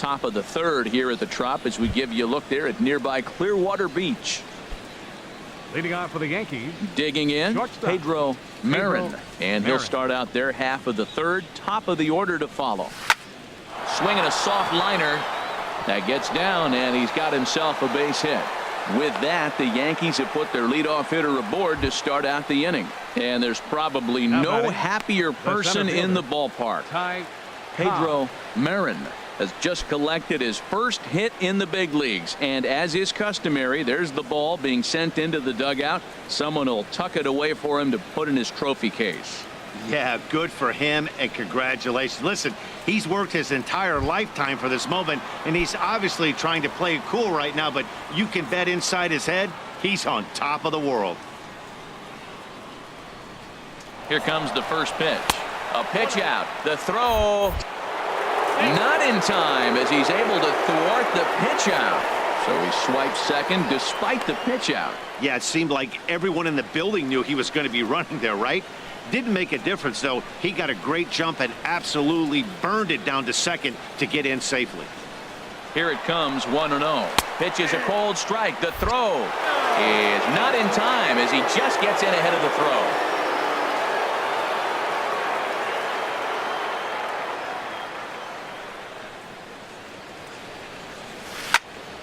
top of the third here at the Trop as we give you a look there at nearby Clearwater Beach. Leading off for the Yankees. Digging in, Shortstop. Pedro Marin. And he'll Marin. start out there half of the third. Top of the order to follow. Swinging a soft liner. That gets down, and he's got himself a base hit. With that, the Yankees have put their leadoff hitter aboard to start out the inning. And there's probably no happier person in the ballpark. Pedro Marin has just collected his first hit in the big leagues, and as is customary, there's the ball being sent into the dugout. Someone will tuck it away for him to put in his trophy case. Yeah, good for him, and congratulations. Listen, he's worked his entire lifetime for this moment, and he's obviously trying to play it cool right now, but you can bet inside his head he's on top of the world. Here comes the first pitch. A pitch out. The throw. Not in time as he's able to thwart the pitch out. So he swipes second despite the pitch out. Yeah, it seemed like everyone in the building knew he was going to be running there, right? Didn't make a difference, though. He got a great jump and absolutely burned it down to second to get in safely. Here it comes, 1-0. Pitch is a cold strike. The throw is not in time as he just gets in ahead of the throw.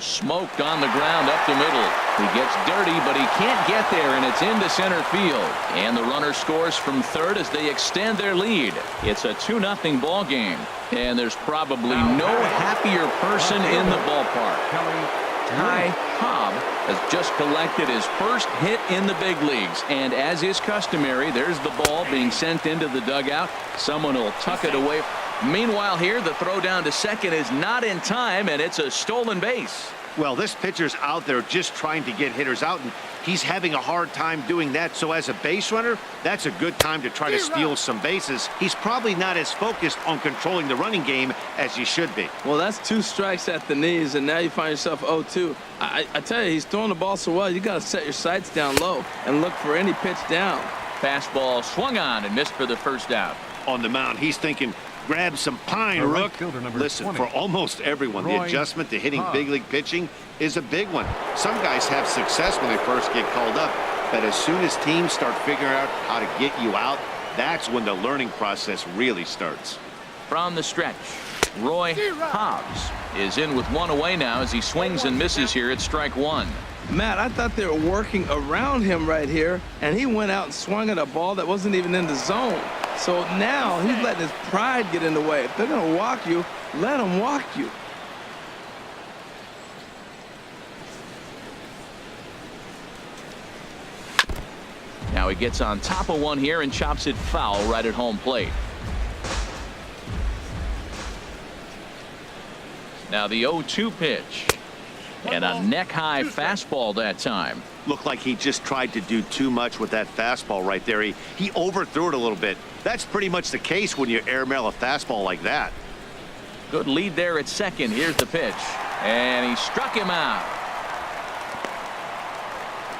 Smoked on the ground up the middle. He gets dirty, but he can't get there, and it's into center field. And the runner scores from third as they extend their lead. It's a 2-0 ball game, and there's probably no happier person in the ballpark. Ty Cobb has just collected his first hit in the big leagues, and as is customary, there's the ball being sent into the dugout. Someone will tuck it away. Meanwhile, here the throw down to second is not in time, and it's a stolen base. Well, this pitcher's out there just trying to get hitters out, and he's having a hard time doing that. So as a base runner, that's a good time to try to steal some bases. He's probably not as focused on controlling the running game as he should be. Well, that's 2 strikes at the knees, and now you find yourself 0-2. I tell you, he's throwing the ball so well, you got to set your sights down low and look for any pitch down. Fastball swung on and missed for the first out. On the mound, he's thinking, grab some pine, Rook. Listen, 20. for almost everyone, the adjustment to hitting big league pitching is a big one. Some guys have success when they first get called up, but as soon as teams start figuring out how to get you out, that's when the learning process really starts. From the stretch, Roy Hobbs is in with one away now as he swings and misses here at strike one. Matt, I thought they were working around him right here, and he went out and swung at a ball that wasn't even in the zone. So now he's letting his pride get in the way. If they're going to walk you, let them walk you. Now he gets on top of one here and chops it foul right at home plate. Now the 0-2 pitch. And a neck-high fastball that time. Looked like he just tried to do too much with that fastball right there. He overthrew it a little bit. That's pretty much the case when you airmail a fastball like that. Good lead there at second. Here's the pitch. And he struck him out.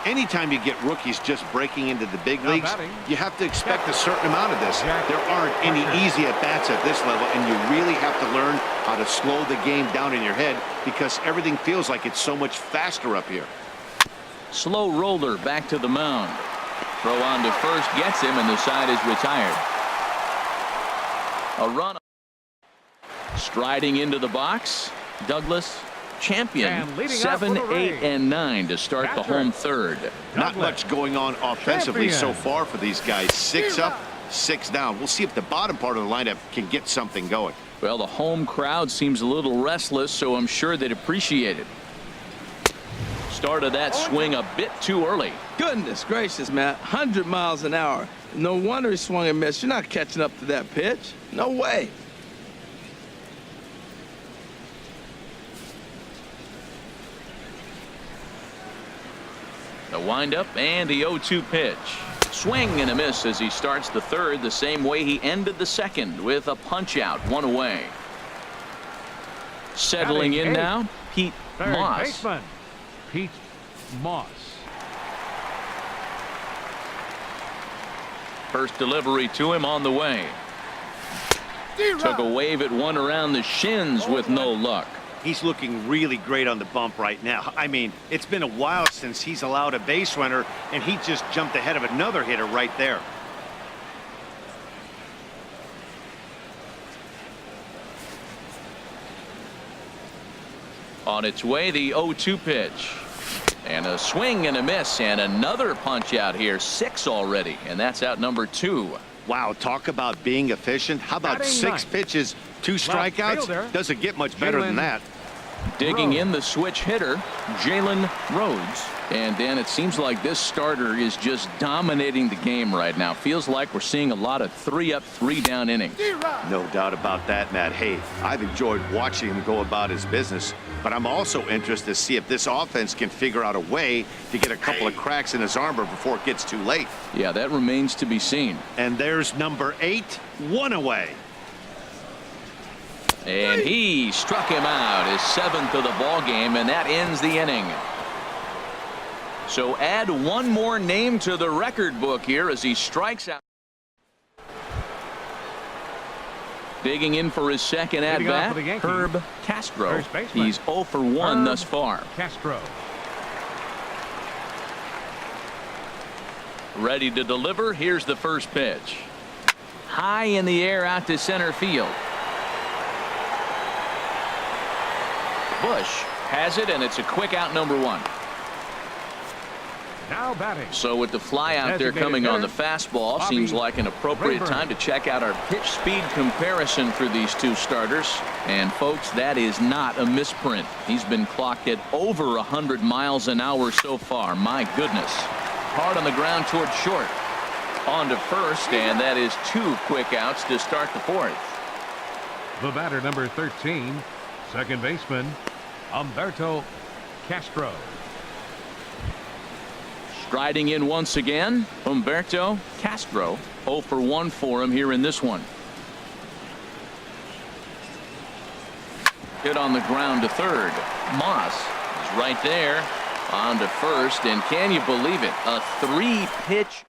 Anytime you get rookies just breaking into the big leagues, you have to expect a certain amount of this. There aren't any easy at-bats at this level, and you really have to learn how to slow the game down in your head because everything feels like it's so much faster up here. Slow roller back to the mound. Throw on to first gets him, and the side is retired. A run. Striding into the box, Douglas Champion, 7, 8, and 9 to start the home third. Not much going on offensively so far for these guys. 6 up, 6 down. We'll see if the bottom part of the lineup can get something going. Well, the home crowd seems a little restless, so I'm sure they'd appreciate it. Started that swing a bit too early. Goodness gracious, Matt. 100 miles an hour. No wonder he swung and missed. You're not catching up to that pitch. No way. The windup and the 0-2 pitch. Swing and a miss as he starts the third the same way he ended the second with a punch out, one away. Settling in now, Pete Moss. Baseman, Pete Moss. First delivery to him on the way. Took a wave at one around the shins with no luck. He's looking really great on the bump right now. I mean, it's been a while since he's allowed a base runner, and he just jumped ahead of another hitter right there. On its way, the 0-2 pitch. And a swing and a miss, and another punch out here. 6 already, and that's out number 2. Wow, talk about being efficient. How about 6 pitches, 2 strikeouts? Doesn't get much better than that. Digging in the switch hitter, Jalen Rhodes. And Dan, it seems like this starter is just dominating the game right now. Feels like we're seeing a lot of 3-up, 3-down innings. No doubt about that, Matt. Hey, I've enjoyed watching him go about his business, but I'm also interested to see if this offense can figure out a way to get a couple of cracks in his armor before it gets too late. Yeah, that remains to be seen. And there's number 8, 1 away. And he struck him out, his 7th of the ball game, and that ends the inning. So add one more name to the record book here as he strikes out. Digging in for his second at bat, Herb Castro. He's 0 for 1 thus far. Castro. Ready to deliver. Here's the first pitch. High in the air out to center field. Bush has it, and it's a quick out, number 1. Now batting. So with the fly out there coming on the fastball, seems like an appropriate time to check out our pitch speed comparison for these two starters. And folks, that is not a misprint. He's been clocked at over 100 miles an hour so far. My goodness. Hard on the ground towards short. On to first, and that is 2 quick outs to start the 4th. The batter, number 13, second baseman, Humberto Castro. Striding in once again, Humberto Castro. 0 for 1 for him here in this one. Hit on the ground to third. Moss is right there. On to first, and can you believe it? A 3-pitch.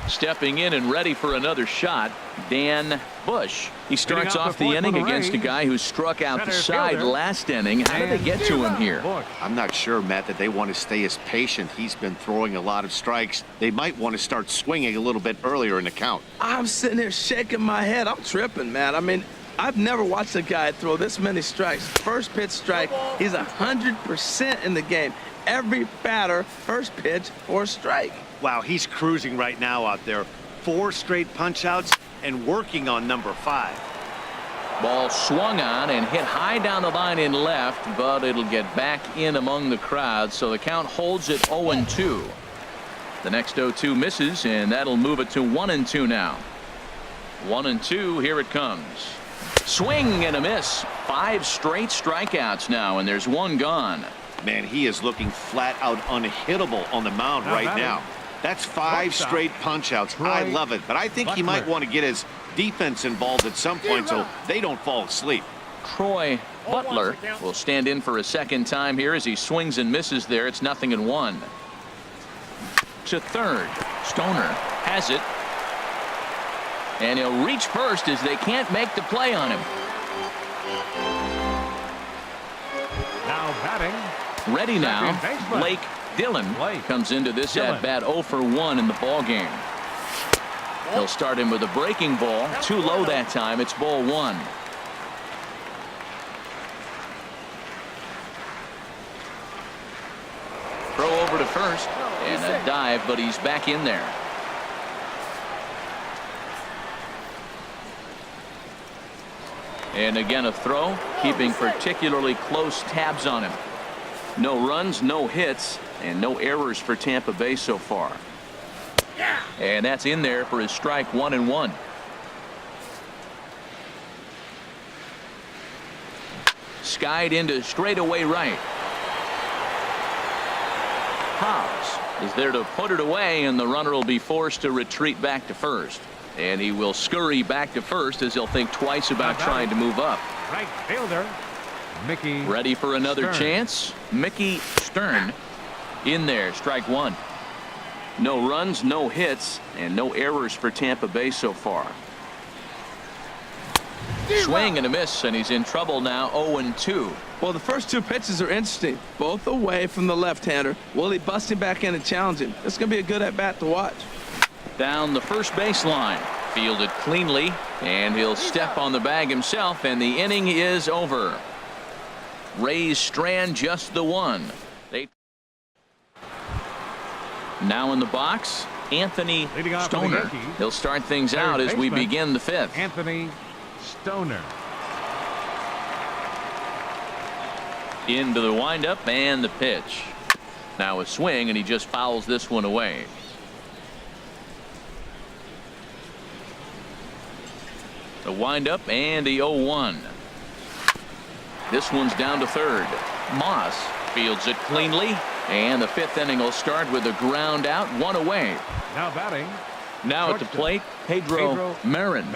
Stepping in and ready for another shot, Dan Bush. He starts off the inning against a guy who struck out the side last inning. How did they get to him here? I'm not sure, Matt, that they want to stay as patient. He's been throwing a lot of strikes. They might want to start swinging a little bit earlier in the count. I'm sitting there shaking my head. I'm tripping, man. I mean, I've never watched a guy throw this many strikes. First pitch strike, he's 100% in the game. Every batter, first pitch or strike. Wow, he's cruising right now out there. 4 straight punch outs and working on number 5. Ball swung on and hit high down the line in left, but it'll get back in among the crowd, so the count holds at 0-2. The next 0-2 misses, and that'll move it to 1-2 now. 1-2, here it comes. Swing and a miss. 5 straight strikeouts now, and there's 1 gone. Man, he is looking flat out unhittable on the mound right now. That's 5 straight punch outs. I love it, but I think he might want to get his defense involved at some point so they don't fall asleep. Troy Butler will stand in for a second time here as he swings and misses there. It's 0-1. To third. Stoner has it. And he'll reach first as they can't make the play on him. Now batting. Ready now, Blake Dillon comes into this at-bat 0 for 1 in the ball game. He'll start him with a breaking ball. Too low that time. It's ball 1. Throw over to first and a dive, but he's back in there. And again a throw, keeping particularly close tabs on him. No runs, no hits, and no errors for Tampa Bay so far. And that's in there for his strike 1-1. Skied into straightaway right. Hobbs is there to put it away, and the runner will be forced to retreat back to first. And he will scurry back to first as he'll think twice about trying to move up. Right fielder, Mickey. Ready for another chance. Mickey Stern in there. Strike 1. No runs, no hits, and no errors for Tampa Bay so far. Swing and a miss, and he's in trouble now. 0-2. Well, the first two pitches are interesting, both away from the left-hander. Will he bust him back in and challenge him? It's going to be a good at-bat to watch. Down the first baseline, fielded cleanly, and he'll step on the bag himself, and the inning is over. Rays strand just the one. Now in the box, Anthony Stoner. He'll start things out as we begin the fifth. Anthony Stoner. Into the windup and the pitch. Now a swing, and he just fouls this one away. The windup and the 0-1. This one's down to third. Moss fields it cleanly, and the fifth inning will start with a ground out, one away. Now batting. Now at the plate, Pedro Marin.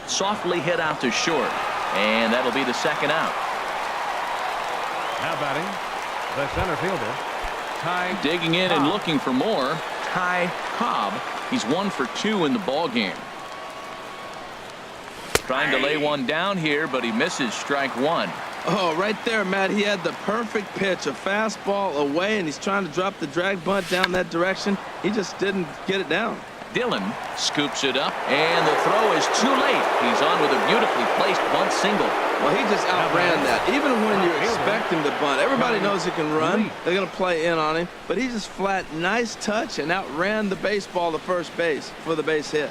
Softly hit out to short, and that'll be the second out. Now batting, the center fielder, Ty digging in Cobb. And looking for more, Ty Cobb. He's 1 for 2 in the ball game. Trying to lay one down here, but he misses strike one. Oh, right there, Matt. He had the perfect pitch, a fastball away, and he's trying to drop the drag bunt down that direction. He just didn't get it down. Dillon scoops it up, and the throw is too late. He's on with a beautifully placed bunt single. Well, he just outran that. Even when you expect him to bunt, everybody knows he can run. They're going to play in on him. But he just flat, nice touch, and outran the baseball to first base for the base hit.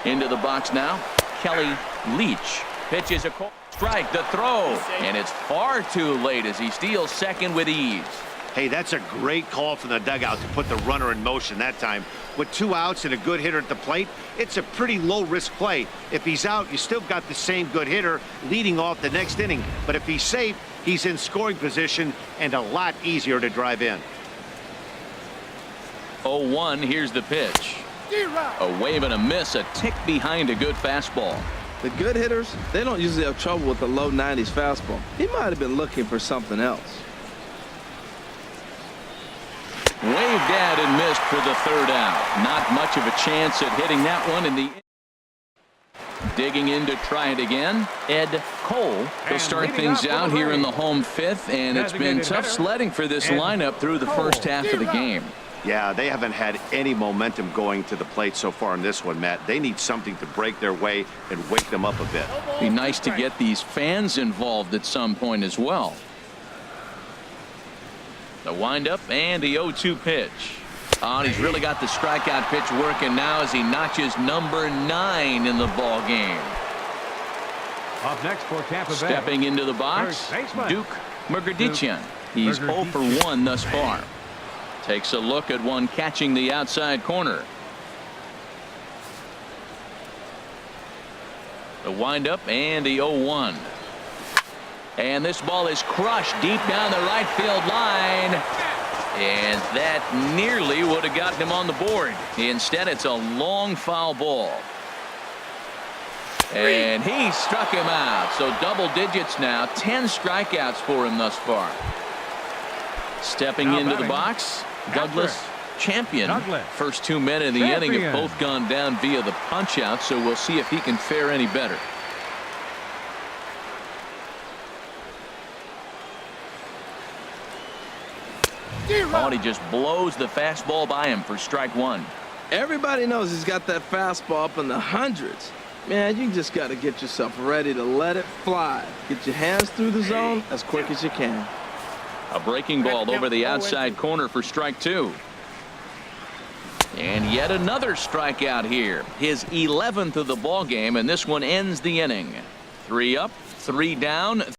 Into the box now, Kelly Leach pitches a strike, the throw, and it's far too late as he steals second with ease. Hey, that's a great call from the dugout to put the runner in motion that time. With 2 outs and a good hitter at the plate, it's a pretty low-risk play. If he's out, you still got the same good hitter leading off the next inning. But if he's safe, he's in scoring position and a lot easier to drive in. 0-1, here's the pitch. A wave and a miss, a tick behind a good fastball. The good hitters, they don't usually have trouble with the low 90s fastball. He might have been looking for something else. Waved at and missed for the third out. Not much of a chance at hitting that one in the. Digging in to try it again, Ed Cole. He'll start things out here in the home fifth, and it's been tough sledding for this lineup through the first half of the game. Yeah, they haven't had any momentum going to the plate so far in this one, Matt. They need something to break their way and wake them up a bit. Be nice to get these fans involved at some point as well. The windup and the 0-2 pitch. Oh, and he's really got the strikeout pitch working now as he notches number 9 in the ball game. Up next for Tampa Bay. Stepping into the box, Duke Mugerdician. He's 0 for 1 thus far. Takes a look at one catching the outside corner. The windup and the 0-1. And this ball is crushed deep down the right field line. And that nearly would have gotten him on the board. Instead, it's a long foul ball. And he struck him out. So double digits now. 10 strikeouts for him thus far. Stepping into the box, Douglas Champion. First 2 men in the inning have both gone down via the punch out, so we'll see if he can fare any better. Oh, and he just blows the fastball by him for strike one. Everybody knows he's got that fastball up in the hundreds. Man, you just got to get yourself ready to let it fly. Get your hands through the zone as quick as you can. A breaking ball over the outside corner for strike two. And yet another strikeout here. His 11th of the ball game, and this one ends the inning. 3 up, 3 down.